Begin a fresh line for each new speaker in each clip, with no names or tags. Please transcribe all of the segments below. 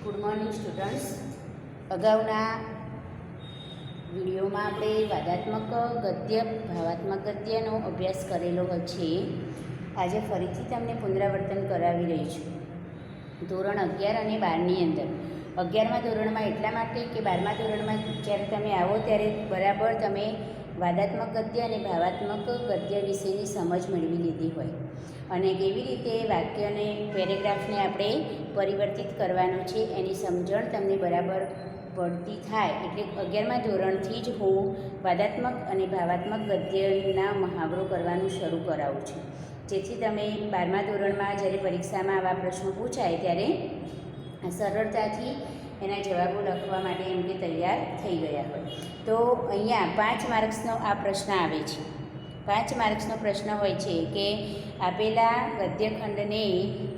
Good morning students. અગાઉના વિડીયોમાં આપણે વાદાત્મક ગદ્ય ભાવાત્મક ગદ્યનો અભ્યાસ કરેલો છે. આજે ફરીથી તમને પુનરાવર્તન કરાવી રહી છું. ધોરણ 11 અને 12ની અંદર 11મા ધોરણમાં એટલા માટે કે 12મા ધોરણમાં જ્યારે તમે આવો ત્યારે બરાબર તમે વાદાત્મક ગદ્ય અને ભાવાત્મક ગદ્ય વિશેની સમજ મેળવી લીધી હોય અને કેવી રીતે વાક્યને પેરેગ્રાફને આપણે પરિવર્તિત કરવાનું છે એની સમજણ તમને બરાબર પડતી થાય એટલે 11મા ધોરણથી જ હું વાદાત્મક અને ભાવાત્મક ગદ્યના મહાવરો કરવાનું શરૂ કરાવું છું, જેથી તમે 12મા ધોરણમાં જ્યારે પરીક્ષામાં આવા પ્રશ્નો પૂછાય ત્યારે સરળતાથી એના જવાબો લખવા માટે એમ કે તૈયાર થઈ ગયા હોય. તો અહીંયા 5 માર્ક્સનો આ પ્રશ્ન આવે છે. 5 માર્ક્સનો પ્રશ્ન હોય છે કે આપેલા ગદ્યખંડને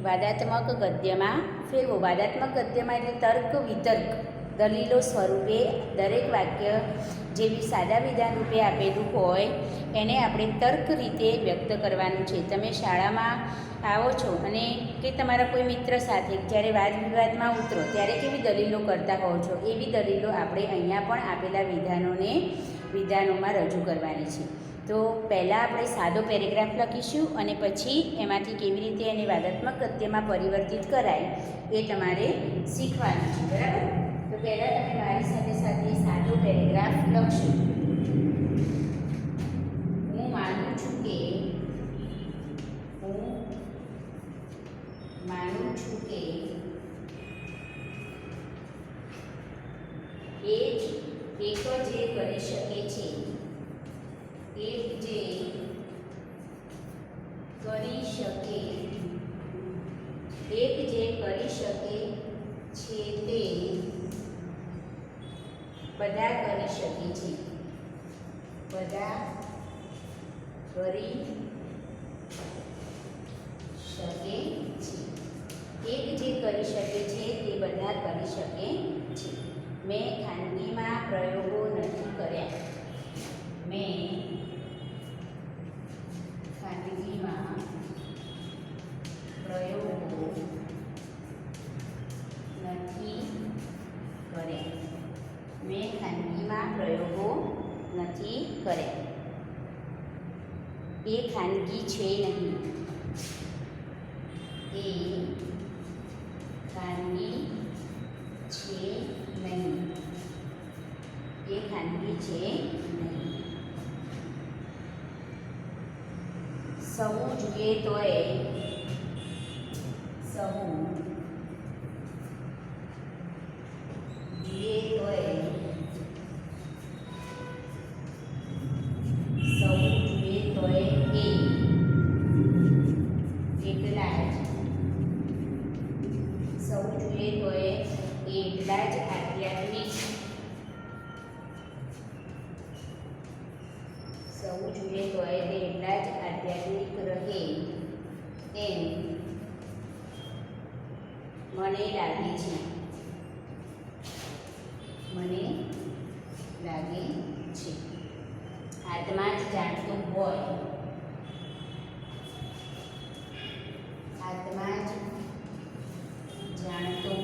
વાદાત્મક ગદ્યમાં ફેરવો. વાદાત્મક ગદ્યમાં એટલે તર્ક વિતર્ક દલીલો સ્વરૂપે દરેક વાક્ય જેવી સાદા વિધાન રૂપે આપેલું હોય એને આપણે તર્ક રીતે વ્યક્ત કરવાનું છે. તમે શાળામાં આવો છો અને કે તમારા કોઈ મિત્ર સાથે જ્યારે વાદ વિવાદમાં ઉતરો ત્યારે કેવી દલીલો કરતા હોવ છો, એવી દલીલો આપણે અહીંયા પણ આપેલા વિધાનોમાં રજૂ કરવાની છે. તો પહેલાં આપણે સાદો પેરેગ્રાફ લખીશું અને પછી એમાંથી કેવી રીતે એને વાદાત્મક ગદ્યમાં પરિવર્તિત કરાય એ તમારે શીખવાનું છે, બરાબર? તો પહેલાં તમે મારી સાથે સાથે સાદો પેરેગ્રાફ લખશો. હું માનું છું કે એક જે કરી શકે છે, એક જે કરી શકે છે તે બધા કરી શકે છે. બધા કરી શકે છે. એક જે કરી શકે છે તે બધા કરી શકે છે. મેં ખાનગીમાં પ્રયોગો નથી કર્યા. મેં ખાનગીમાં પ્રયોગો નથી કર્યા. મેં ખાનગીમાં પ્રયોગો નથી કર્યા. એ ખાનગી છે નહીં. એ ખાનગી છે નહીં. એ ખાનગી છે નહીં. સહુ જોઈએ તોય એટલા જ આધ્યાત્મિક. સૌ જોઈએ તોય તે એટલા જ આધ્યાત્મિક રહે એમ મને લાગે છે. આત્મા જ જાણતું હોય. આત્મા જ જાણતું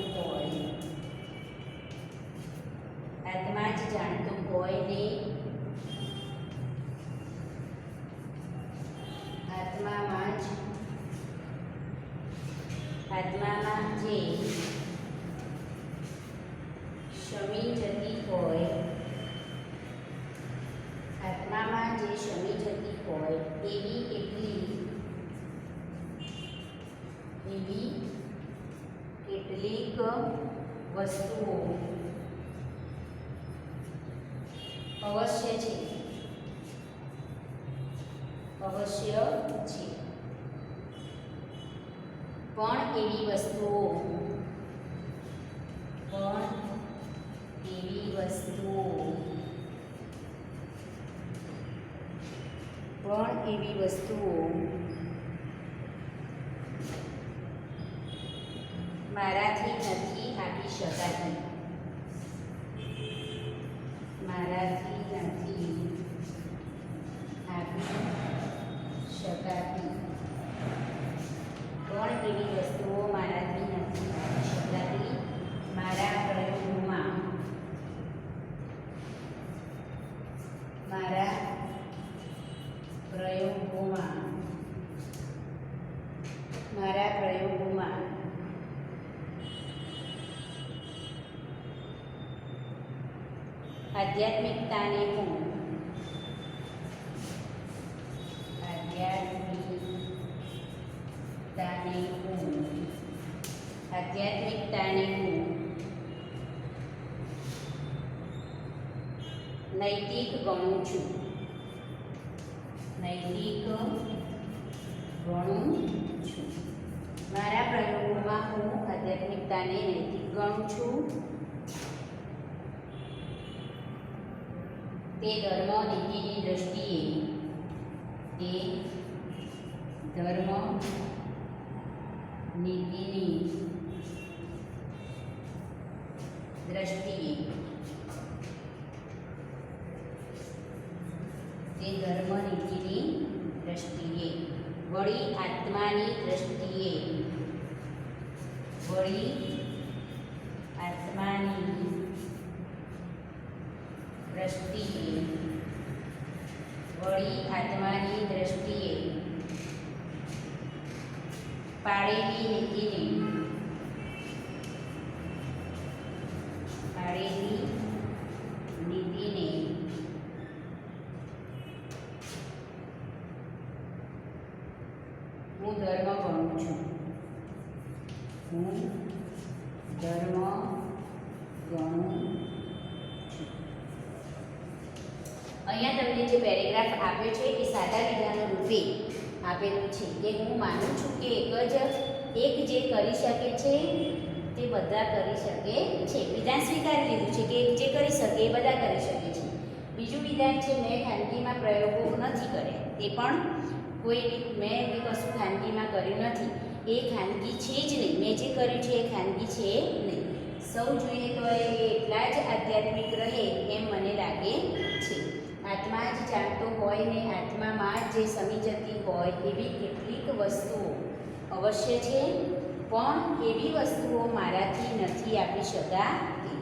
હોય ને આત્મામાં જે શમી જતી હોય, એવી કેટલીક વસ્તુઓ અવશ્ય છે. પણ એવી વસ્તુઓ મારાથી નથી આપી શકાતી. પણ એવી વસ્તુઓ મારાથી નથી આપી શકાતી. પ્રયોગોમાં મારા પ્રયોગોમાં આધ્યાત્મિકતાને હું નૈતિક ગણું છું. મારા પ્રયોગોમાં હું આધ્યાત્મિકતાને નૈતિક ગણું છું. તે ધર્મ નીતિની દ્રષ્ટિએ વળી આત્માની દ્રષ્ટિએ પાળેલી નીતિને હું ધર્મ ગણું છું. અહીંયા તમને જે પેરેગ્રાફ આપ્યો છે એ સાદા વિધાનો રૂપે આપેલું છે કે હું માનું છું કે એક જે કરી શકે છે તે બધા કરી શકે છે. વિધાન સ્વીકારી લીધું છે કે એક જે કરી શકે એ બધા કરી શકે છે. બીજું વિધાન છે મેં ખાનગીમાં પ્રયોગો નથી કર્યા. તે પણ મેં કશું ખાનગીમાં કર્યું નથી. એ ખાનગી છે જ નહીં. મેં જે કર્યું છે એ ખાનગી છે નહીં. સૌ જોઈએ તો એ એટલા જ આધ્યાત્મિક રહે એમ મને લાગે છે. આત્મા જ જાણતો હોય ને આત્મામાં જે સમી જતી હોય એવી કેટલીક વસ્તુઓ અવશ્ય છે, પણ એવી વસ્તુઓ મારાથી નથી આપી શકાતી.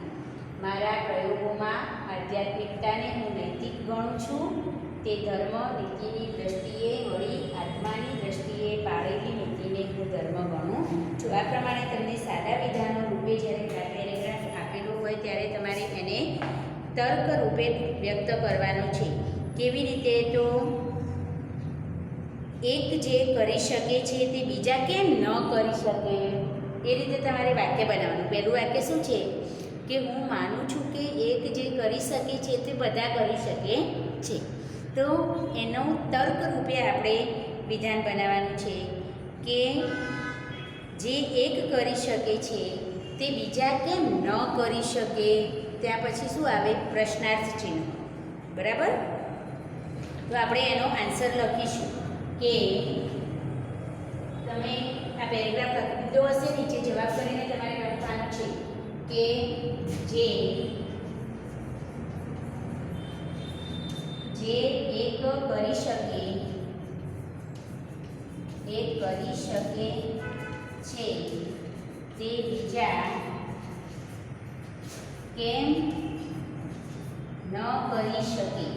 મારા પ્રયોગોમાં આધ્યાત્મિકતાને હું નૈતિક ગણું છું. તે ધર્મ નીતિની દ્રષ્ટિએ વળી આત્માની દ્રષ્ટિએ પાળેલી નીતિને હું ધર્મ ગણું છું. આ પ્રમાણે તમને સાદા વિધાનો રૂપે જ્યારે પેરેગ્રાફ આપેલો હોય ત્યારે તમારે એને તર્ક રૂપે વ્યક્ત કરવાનો છે. કેવી રીતે? તો એક જે કરી શકે છે તે બીજા કેમ ન કરી શકે એ રીતે તમારે વાક્ય બનાવવાનું. પહેલું વાક્ય શું છે કે હું માનું છું કે એક જે કરી શકે છે તે બધા કરી શકે છે. તો એનો તર્ક રૂપે આપણે વિધાન બનાવવાનું છે કે જે એક કરી શકે છે તે બીજા કેમ ન કરી શકે. ત્યાં પછી શું આવે? પ્રશ્નાર્થ ચિહ્ન. બરાબર? તો આપણે એનો આન્સર લખીશું કે તમે આ પેરેગ્રાફ લખી દીધો હશે. નીચે જવાબ કરીને તમારે લખવાનું છે કે જે એક કરી શકે છે તે બીજા કેમ ન કરી શકે.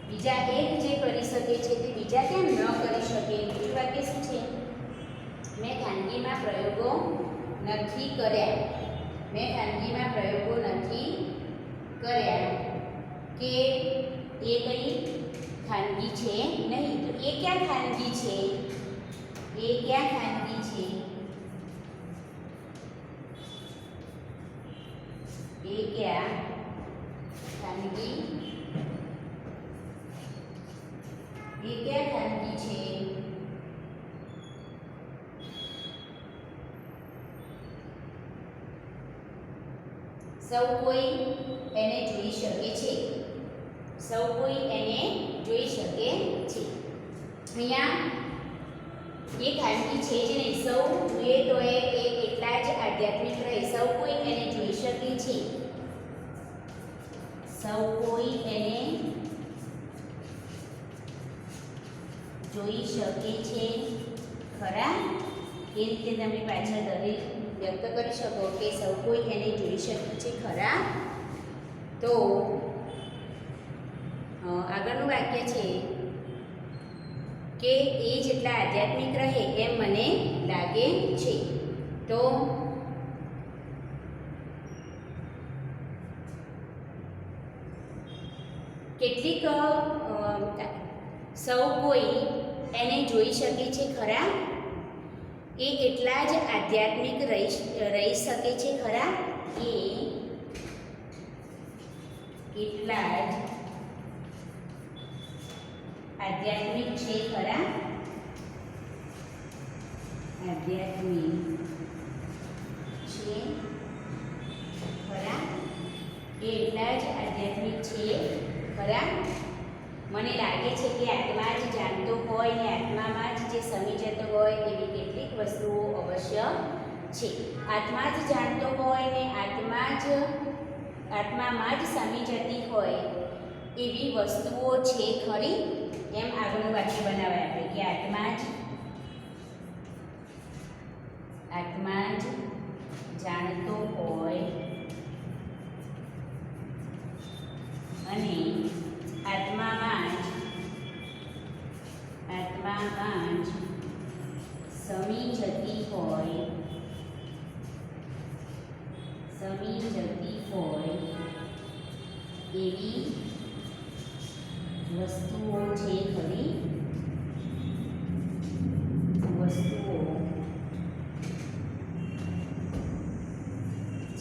બીજા એક જે કરી શકે છે તે બીજા કેમ ન કરી શકે. બીજું વાક્ય શું છે? મેં ખાનગીમાં પ્રયોગો નથી કર્યા. કે એ કઈ ખાનગી છે નહીં. તો એ ક્યાં ખાનગી છે? એ ક્યાં ખાનગી છે? એ ક્યાં ખાનગી છે? સૌ કોઈ એને જોઈ શકે છે. અહીંયા એ ખાનગી છે જ નહીં. સૌ જોઈએ તો એ એટલા જ આધ્યાત્મિક રહે. સૌ કોઈ એને જોઈ શકે છે. સૌ કોઈ એને જોઈ શકે છે ખરા. એ રીતે તમે પાછળ દરેક વ્યક્ત કરી શકો કે સૌ કોઈ એને જોઈ શકે છે ખરા. તો આગળનું વાક્ય છે કે એ જેટલા આધ્યાત્મિક રહે એમ મને લાગે છે. તો કેટલીક સૌ કોઈ એને જોઈ શકે છે ખરા? એ એટલા જ આધ્યાત્મિક રહી શકે છે ખરા? એ એટલા જ આધ્યાત્મિક છે ખરા? આધ્યાત્મિક છે ખરા? એ એટલા જ આધ્યાત્મિક છે ખરા? મને લાગે છે કે આત્મા જ જાણતો હોય ને આત્મામાં જ જે સમી જતો હોય એવી કેટલીક વસ્તુઓ અવશ્ય છે. આત્મા જ જાણતો હોય ને આત્મામાં જ સમી જતી હોય એવી વસ્તુઓ છે ખરી? એમ આગળનું વાક્ય બનાવાય આપણે કે આત્મા જ જાણતો હોય અને આત્મામાં જ સમી જતી હોય એવી વસ્તુઓ છે ખરી? વસ્તુઓ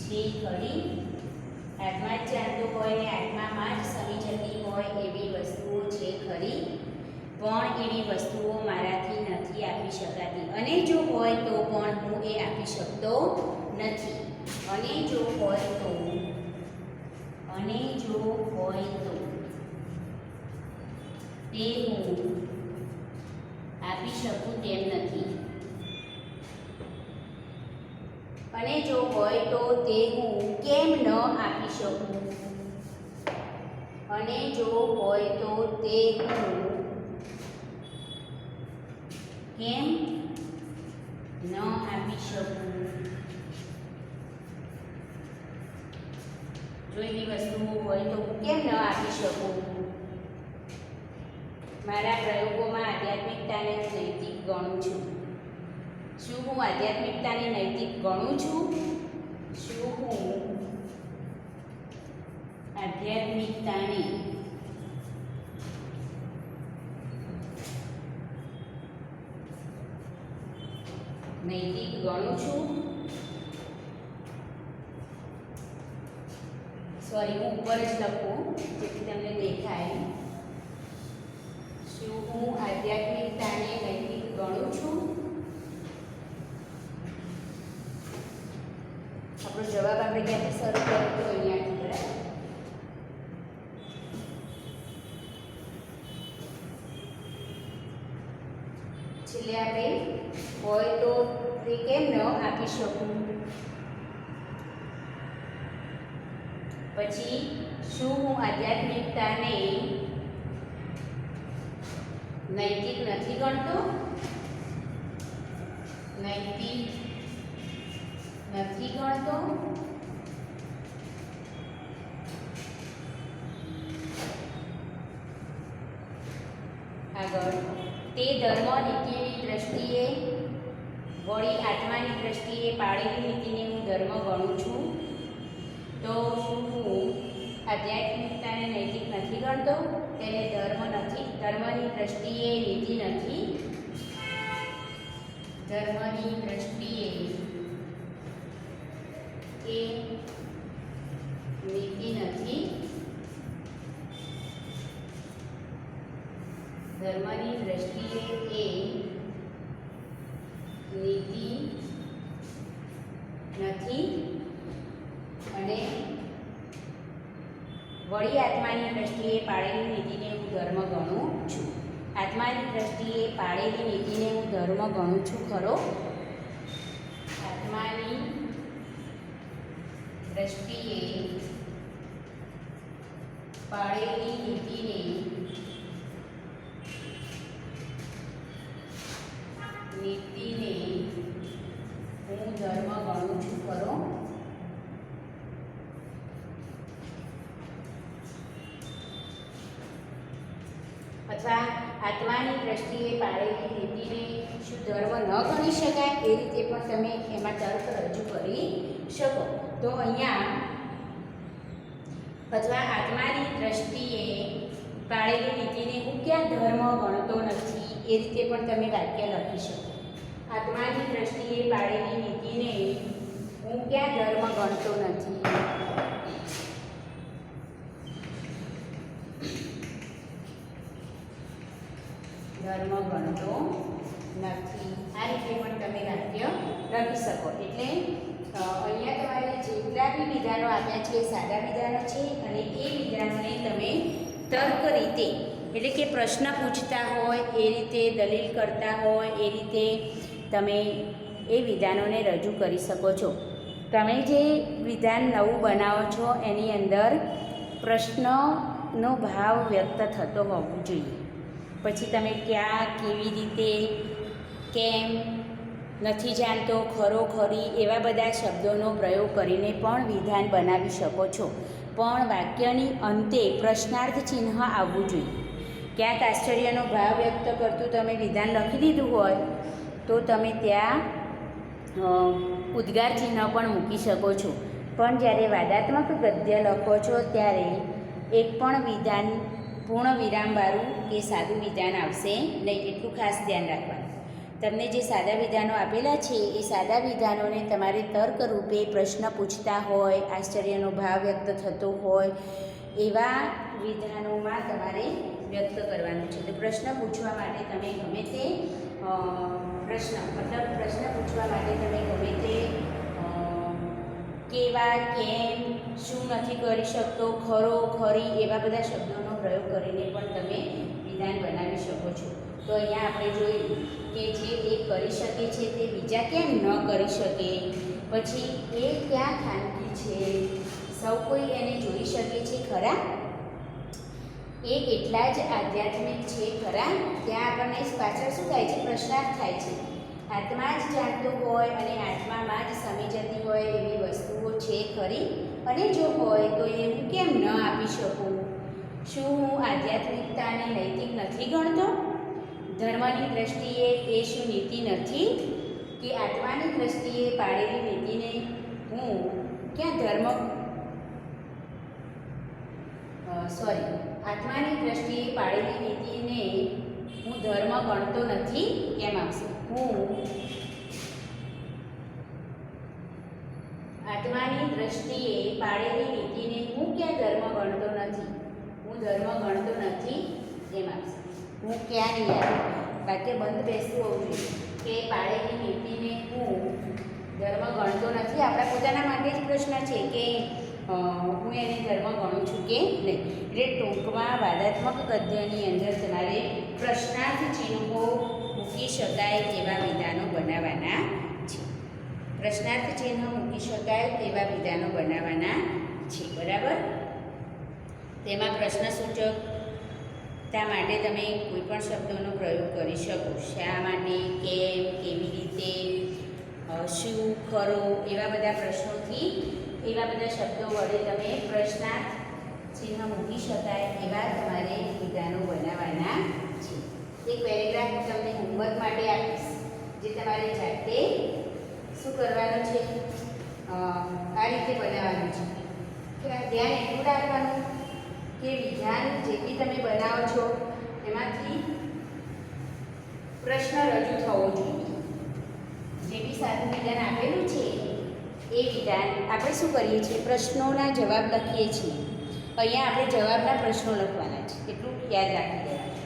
છે ખરી? આત્મા જ જાણતો હોય ને આત્મામાં જ સમી જતી હોય એવી વસ્તુઓ છે ખરી? પણ એવી વસ્તુઓ મારાથી નથી આપી શકાતી, અને જો હોય તો પણ હું એ આપી શકતો નથી. અને જો હોય તો તે હું આપી શકું તેમ નથી. અને જો હોય તો તે હું કેમ ન આપી શકું? અને જો હોય તો તે હું કેમ ન આપી શકું? જો એવી વસ્તુઓ હોય તો હું કેમ ન આપી શકું? મારા પ્રયોગોમાં આધ્યાત્મિકતાને હું નૈતિક ગણું છું. શું હું આધ્યાત્મિકતાને નૈતિક ગણું છું? શું હું આધ્યાત્મિકતાને નૈતિક ગણું છું? સોરી, હું ઉપર જ લખું જેથી તમને દેખાય. શું હું આધ્યાત્મિકતાને નૈતિક ગણું છું? આપણો જવાબ આપણે ક્યાંથી શરૂ કર્યો તો અહીંયાથી, બરાબર? છેલ્લે આપણે હોય તો તે કેમ ન આપી શકું? પછી શું હું આધ્યાત્મિકતાને નૈતિક નથી ગણતો? નૈતિક નથી ગણતો? આગળ, તે ધર્મ નીતિની દ્રષ્ટિએ વળી આત્માની દ્રષ્ટિએ પાળેલી નીતિને હું ધર્મ ગણું છું. તો શું હું આધ્યાત્મિકતાને નૈતિક નથી ગણતો? તેને ધર્મ નથી, ધર્મની દ્રષ્ટિએ નીતિ નથી, ધર્મની દ્રષ્ટિએ એ નીતિ નથી, ધર્મની દ્રષ્ટિએ એ નીતિ નથી, અને વળી આત્માની દ્રષ્ટિએ પાળેલી નીતિને હું ધર્મ ગણું છું. આત્માની દ્રષ્ટિએ પાળેલી નીતિને હું ધર્મ ગણું છું ખરો? આત્માની દ્રષ્ટિએ પાળેલી નીતિને હું ધર્મ ગણું છું ખરો? અથવા આત્માની દ્રષ્ટિએ પાળેલી નીતિને શું ધર્મ ન ગણી શકાય, એ રીતે પણ તમે એમાં તર્ક રજૂ કરી શકો. તો અહીંયા અથવા આત્માની દ્રષ્ટિએ પાળેલી નીતિને હું ક્યાં ધર્મ ગણતો નથી, એ રીતે પણ તમે વાક્ય લખી શકો. આત્માની દ્રષ્ટિએ પાળેલી નીતિને હું ક્યાં ધર્મ ગણતો નથી. ધર્મ ગણતો નથી, આ રીતે પણ તમે વાક્ય લખી શકો. એટલે અહીંયા તમારે જેટલા બી વિધાનો આપ્યા છે એ સાદા વિધાનો છે, અને એ વિધાનોને તમે તર્ક રીતે, એટલે કે પ્રશ્ન પૂછતા હોય એ રીતે, દલીલ કરતા હોય એ રીતે તમે એ વિધાનોને રજૂ કરી શકો છો. તમે જે વિધાન નવું બનાવો છો એની અંદર પ્રશ્નનો ભાવ વ્યક્ત થતો હોવો જોઈએ. પછી તમે ક્યાં, કેવી રીતે, કેમ, નથી જાણતો, ખરો, ખરી એવા બધા શબ્દોનો પ્રયોગ કરીને પણ વિધાન બનાવી શકો છો. પણ વાક્યની અંતે પ્રશ્નાર્થ ચિહ્ન આવવું જોઈએ. ક્યાંક આશ્ચર્યનો ભાવ વ્યક્ત કરતું તમે વિધાન લખી દીધું હોય તો તમે ત્યાં ઉદ્ગાર ચિહ્ન પણ મૂકી શકો છો. પણ જ્યારે વાદાત્મક ગદ્ય લખો છો ત્યારે એક પણ વિધાન પૂર્ણ વિરામવાળું કે સાદું વિધાન આવશે નહીં, એટલું ખાસ ધ્યાન રાખવાનું. તમને જે સાદા વિધાનો આપેલા છે એ સાદા વિધાનોને તમારે તર્ક રૂપે પ્રશ્ન પૂછતા હોય, આશ્ચર્યનો ભાવ વ્યક્ત થતો હોય એવા વિધાનોમાં તમારે વ્યક્ત કરવાનું છે. તો પ્રશ્ન પૂછવા માટે તમે ગમે તે પ્રશ્ન પૂછવા માટે તમે ગમે તે કેવા, કેમ, શું નથી કરી શકતો, ખરો, ખરી એવા બધા શબ્દોનો પ્રયોગ કરીને પણ તમે વિધાન બનાવી શકો છો. તો અહીંયા આપણે જોયું કે જે એક કરી શકે છે તે બીજા કેમ ન કરી શકે, પછી એ ક્યાં ખાનગી છે, સૌ કોઈ એને જોઈ શકે છે ખરા, એ એટલા જ આધ્યાત્મિક છે ખરા. ત્યાં આપણને પાછળ શું થાય છે, પ્રશ્નાર્થ થાય છે. આત્મા જ જાણતો હોય અને આત્મામાં જ સમી જતી હોય એવી વસ્તુઓ છે ખરી, અને જો હોય તો એ હું કેમ ન આપી શકું. શું હું આધ્યાત્મિકતાને નૈતિક નથી ગણતો? ધર્મની દ્રષ્ટિએ એ શું નીતિ નથી કે આત્માની દ્રષ્ટિએ પાળેલી નીતિને હું ક્યાં ધર્મ આત્માની દ્રષ્ટિએ પાળેલી નીતિને હું ધર્મ ગણતો નથી કેમ આવશે. હું આત્માની દ્રષ્ટિએ પાળેલી નીતિને હું ક્યાં ધર્મ ગણતો નથી, હું ધર્મ ગણતો નથી એમ આવશે. હું ક્યાં નહીં આવે, વાક્ય બંધ બેસતું હોવું જોઈએ કે પાળેલી નીતિને હું ધર્મ ગણતો નથી. આપણા પોતાના માટે જ પ્રશ્ન છે કે હું એને ધર્મ ગણું છું કે નહીં. એટલે ટૂંકમાં વાદાત્મક ગદ્યની અંદર તમારે પ્રશ્નાર્થ ચિહ્નો મૂકી શકાય તેવા વિધાનો બનાવવાના છે. પ્રશ્નાર્થ ચિહ્ન મૂકી શકાય તેવા વિધાનો બનાવવાના છે, બરાબર. તેમાં પ્રશ્નસૂચકતા માટે તમે કોઈ પણ શબ્દોનો પ્રયોગ કરી શકો. શા માટે, કેમ, કેવી રીતે, શું, ખરો એવા બધા પ્રશ્નોથી, એવા બધા શબ્દો વડે તમે પ્રશ્નાર્થ ચિહ્ન મૂકી શકાય એવા તમારે વિધાનો બનાવવાના છે. એક પેરેગ્રાફ હું તમને હોમવર્ક માટે આપીશ, જે તમારે જાતે શું કરવાનું છે, આ રીતે બનાવવાનું છે. કે ધ્યાન એટલું રાખવાનું કે વિધાન જે બી તમે બનાવો છો એમાંથી પ્રશ્ન રજૂ થવો જોઈએ. જે બી સાદું વિધાન આપેલું છે એ વિધાન આપણે શું કરીએ છીએ, પ્રશ્નોના જવાબ લખીએ છીએ. અહીંયા આપણે જવાબના પ્રશ્નો લખવાના છે, એટલું યાદ રાખી દેવાનું.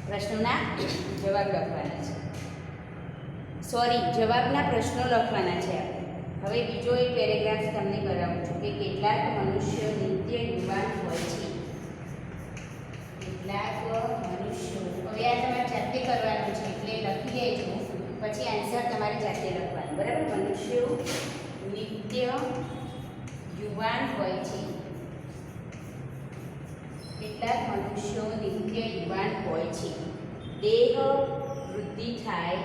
પ્રશ્નોના જવાબ લખવાના છે, જવાબના પ્રશ્નો લખવાના છે આપણે. હવે બીજો એક પેરેગ્રાફ તમને કરાવું છું કે કેટલાક મનુષ્યો નિત્ય યુવાન હોય છે. કેટલાક મનુષ્યો, હવે આ તમારે જાતે કરવાનું છે એટલે લખી દેજો, પછી આન્સર તમારે જાતે લખવાનું, બરાબર. મનુષ્યો નિત્ય યુવાન હોય છે. કેટલાક મનુષ્યો નિત્ય યુવાન હોય છે. દેહ વૃદ્ધિ થાય,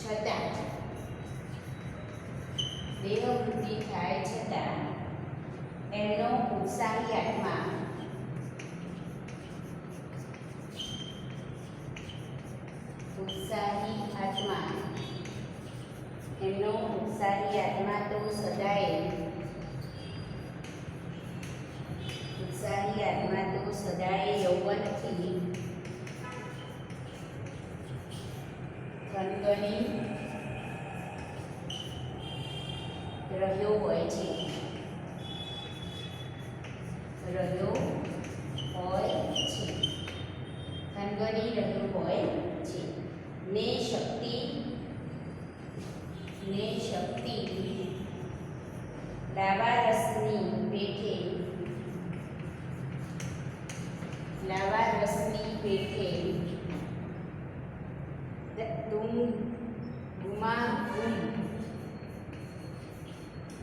છતાં દેહવૃત્તિ થાય છતાં એમનો ઉત્સાહી આત્મા તો સદાય યૌવનથી થનગની રહ્યો હોય છે થનગની રહ્યો હોય છે ને શક્તિ લાવારસની પેઠે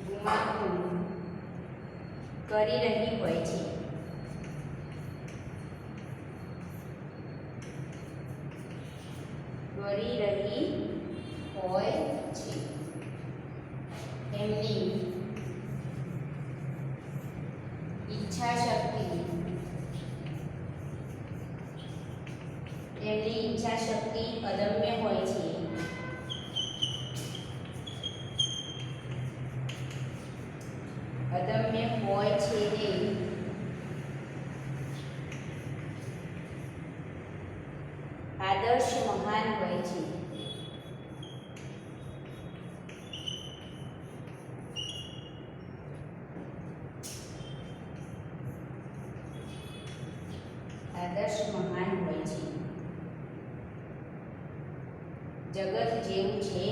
ગુમાગુમ કરી રહી હોય છે. એમની ઈચ્છા શક્તિ અદમ્ય હોય છે. ને આદર્શ મહાન હોય છે. જગત જેવું છે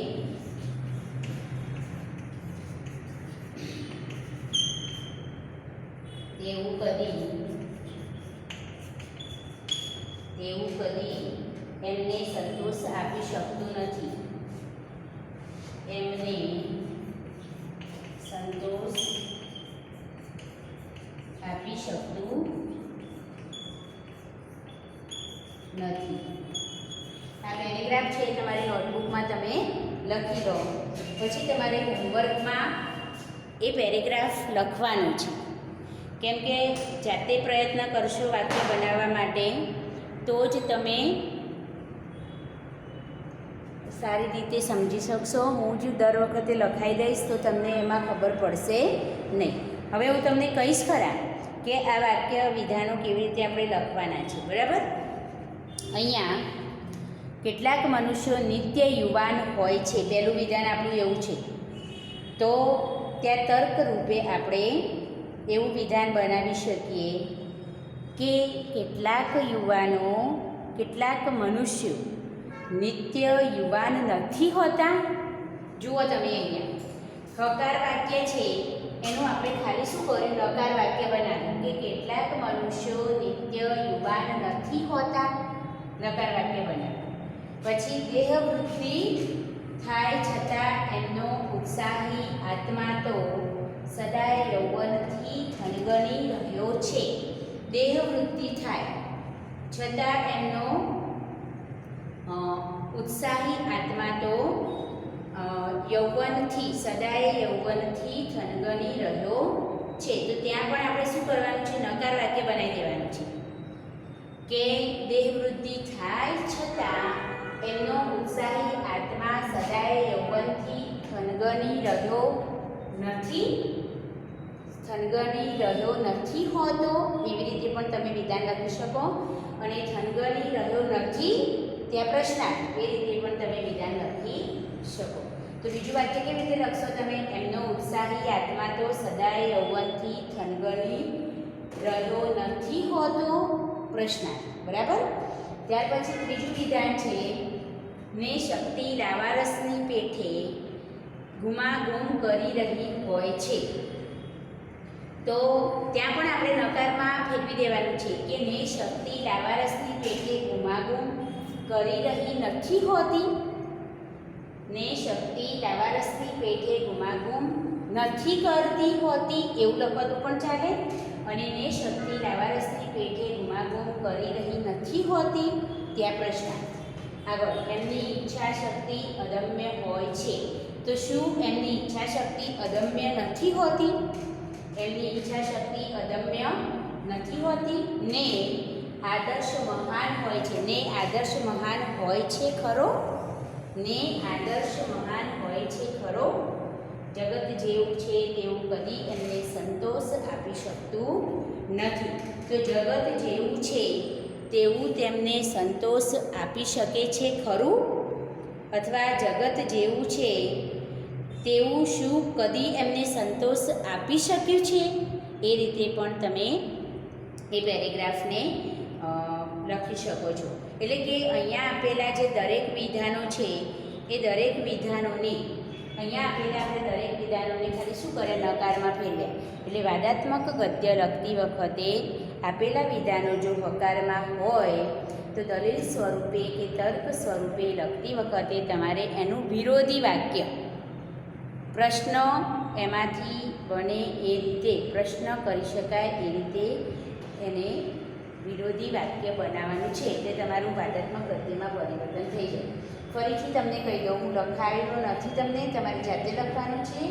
તેવું કદી એમને સંતોષ આપી શકતું નથી. આ પેરેગ્રાફ છે તમારી નોટબુકમાં તમે લખી લો. પછી તમારે હોમવર્કમાં એ પેરેગ્રાફ લખવાનું છે. કેમ કે જાતે પ્રયત્ન કરશો વાક્ય બનાવવા માટે તો જ તમે સારી રીતે સમજી શકશો. હું જ દર વખતે લખાઈ દઈશ તો તમને એમાં ખબર પડશે નહીં. હવે હું તમને કહીશ ખરા કે આ વાક્ય વિધાનો કેવી રીતે આપણે લખવાના છે. બરાબર. અહીંયા કેટલાક મનુષ્યો નિત્ય યુવાન હોય છે. પહેલું વિધાન આપણું એવું છે. તો ત્યાં તર્ક રૂપે આપણે એવું વિધાન બનાવી શકીએ કે કેટલાક મનુષ્યો નિત્ય યુવાન નથી હોતા. જુઓ તમે અહીંયા હકાર વાક્ય છે એનું આપણે ખાલી શું કર્યું, લકાર વાક્ય બનાવ્યું કે કેટલાક મનુષ્યો નિત્ય યુવાન નથી હોતા. લકાર વાક્ય બનાવ્યું. પછી દેહવૃત્તિ થાય છતાં એમનો ઉત્સાહી આત્મા તો સદાય યૌવનથી થનગની રહ્યો છે. દેહવૃત્તિ થાય છતાં એમનો ઉત્સાહી આત્મા તો સદાય યૌવનથી થનગની રહ્યો છે. તો ત્યાં પણ આપણે શું કરવાનું છે, નકાર વાક્ય બનાવી દેવાનું છે કે દેહવૃત્તિ થાય છતાં એમનો ઉત્સાહી આત્મા સદાય યૌવનથી થનગની રહ્યો નથી હોતો. એવી રીતે પણ તમે વિધાન લખી શકો. અને થનગની રહ્યો નથી ત્યાં પ્રશ્નાર્થ, એ રીતે પણ તમે વિધાન લખી શકો. તો બીજું વાક્ય કેવી રીતે લખશો તમે, એમનો ઉત્સાહી આત્મા તો સદાય યૌવનથી થનગની રહ્યો નથી હોતો. પ્રશ્નાર્થ. બરાબર. ત્યાર પછી ત્રીજું વિધાન છે ને શક્તિ લાવારસની પેઠે ગુમાગુમ કરી રહી હોય છે. તો ત્યાં પણ આપણે નકારમાં ફેરવી દેવાનું છે કે ને શક્તિ લાવારસની પેઠે ગુમાગુમ કરી રહી નથી હોતી. ને શક્તિ લાવારસની પેઠે ગુમાગુમ નથી કરતી હોતી એવું લખવાનું પણ ચાલે. અને ને શક્તિ લાવારસની પેઠે ગુમાગુમ કરી રહી નથી હોતી ત્યાં પ્રશ્ન. આગળ એમની ઈચ્છા શક્તિ અદમ્ય હોય છે. તો શું એમની ઈચ્છા શક્તિ અદમ્ય નથી હોતી? એમની ઈચ્છા શક્તિ અદમ્ય નથી હોતી ને આદર્શ મહાન હોય છે. ને આદર્શ મહાન હોય છે ખરો? ને આદર્શ મહાન હોય છે ખરો? જગત જેવું છે તેવું કદી એમને સંતોષ આપી શકતું નથી. તો જગત જેવું છે તેવું તેમને સંતોષ આપી શકે છે ખરું? અથવા જગત જેવું છે તેવું શું કદી એમને સંતોષ આપી શક્યું છે? એ રીતે પણ તમે એ પેરેગ્રાફને લખી શકો છો. એટલે કે અહીંયા આપેલા જે દરેક વિધાનો છે એ દરેક વિધાનોને અહીંયા આપેલા આપણે દરેક વિધાનોને ખાલી શું કરે નકારમાં ફેરવ્યા. એટલે વાદાત્મક ગદ્ય લખતી વખતે આપેલા વિધાનો જો હકારમાં હોય તો દલીલ સ્વરૂપે કે તર્ક સ્વરૂપે લખતી વખતે તમારે એનું વિરોધી વાક્ય પ્રશ્ન એમાંથી બને એ રીતે પ્રશ્ન કરી શકાય એ રીતે એને વિરોધી વાક્ય બનાવવાનું છે. એટલે તમારું વાદાત્મક ગદ્યમાં પરિવર્તન થઈ જાય. ફરીથી તમને કહી દઉં, હું લખાયેલો નથી, તમને તમારી જાતે લખવાનું છે.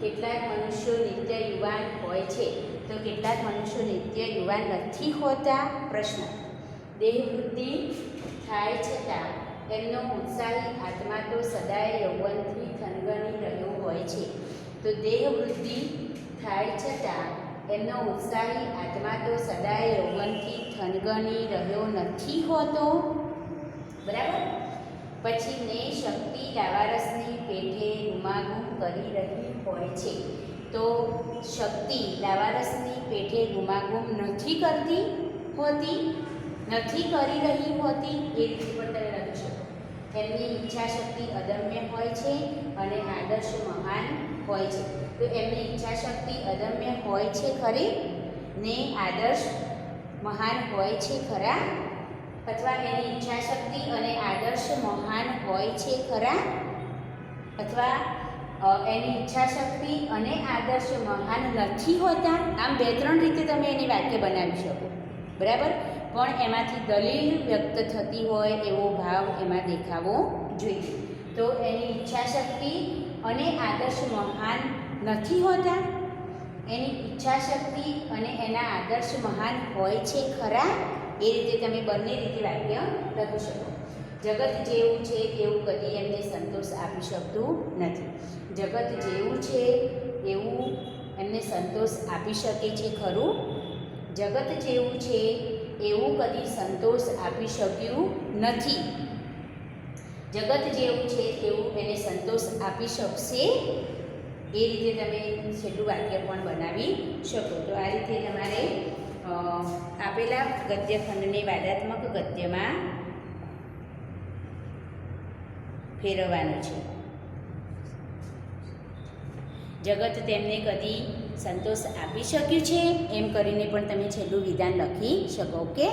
કેટલાક મનુષ્યો નિત્ય યુવાન હોય છે તો કેટલાક મનુષ્યો નિત્ય યુવાન નથી હોતા? પ્રશ્ન. દેહવૃદ્ધિ થાય છતાં એમનો ઉત્સાહી આત્મા તો સદાય યૌવનથી થનગની રહ્યો હોય છે. તો દેહવૃદ્ધિ થાય છતાં એમનો ઉત્સાહી આત્મા તો સદાય યૌવનથી થનગની રહ્યો નથી હોતો. બરાબર. પછી ને શક્તિ લાવારસની પેઠે ગુમાગુમ કરી રહી હોય છે. તો શક્તિ લાવારસની પેઠે ગુમાગુમ નથી કરતી હોતી, નથી કરી રહી હોતી. એ રીતે પણ તમે લખી શકો. એમની ઈચ્છા શક્તિ અદમ્ય હોય છે અને આદર્શ મહાન હોય છે. તો એમની ઈચ્છા શક્તિ અદમ્ય હોય છે ખરી ને આદર્શ મહાન હોય છે ખરા? અથવા એની ઈચ્છા શક્તિ અને આદર્શ મહાન હોય છે ખરા? અથવા એની ઈચ્છા શક્તિ અને આદર્શ મહાન નથી હોતા? આમ 2-3 રીતે તમે એની વાક્ય બનાવી શકો. બરાબર. પણ એમાંથી દલીલ વ્યક્ત થતી હોય એવો ભાવ એમાં દેખાવો જોઈએ. તો એની ઈચ્છા શક્તિ અને આદર્શ મહાન નથી હોતા? એની ઈચ્છા શક્તિ અને એના આદર્શ મહાન હોય છે ખરા? એ રીતે તમે બંને રીતે વાક્ય લખી શકો. જગત જેવું છે તેવું કદી એમને સંતોષ આપી શકતું નથી. જગત જેવું છે એવું એમને સંતોષ આપી શકે છે ખરું? જગત જેવું છે એવું કદી સંતોષ આપી શક્યું નથી. જગત જેવું છે તેવું એને સંતોષ આપી શકશે? એ રીતે તમે છેલ્લું વાક્ય પણ બનાવી શકો. તો આ રીતે તમારે આપેલા ગદ્યખંડને વાદાત્મક ગદ્યમાં ફેરવવાનું છે. જગત તેમને કદી સંતોષ આપી શક્યું છે એમ કરીને પણ તમે છેલ્લું વિધાન લખી શકો. ઓકે.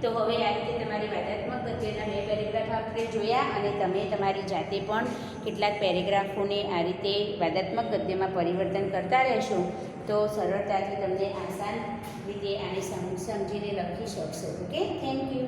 તો હવે આ રીતે તમારી વાદાત્મક ગદ્યના 2 પેરેગ્રાફ આપણે જોયા અને તમે તમારી જાતે પણ કેટલાક પેરેગ્રાફોને આ રીતે વાદાત્મક ગદ્યમાં પરિવર્તન કરતા રહેશો તો સરળતાથી તમને આસાન રીતે આને સમજીને લખી શકશો. ઓકે. Thank you.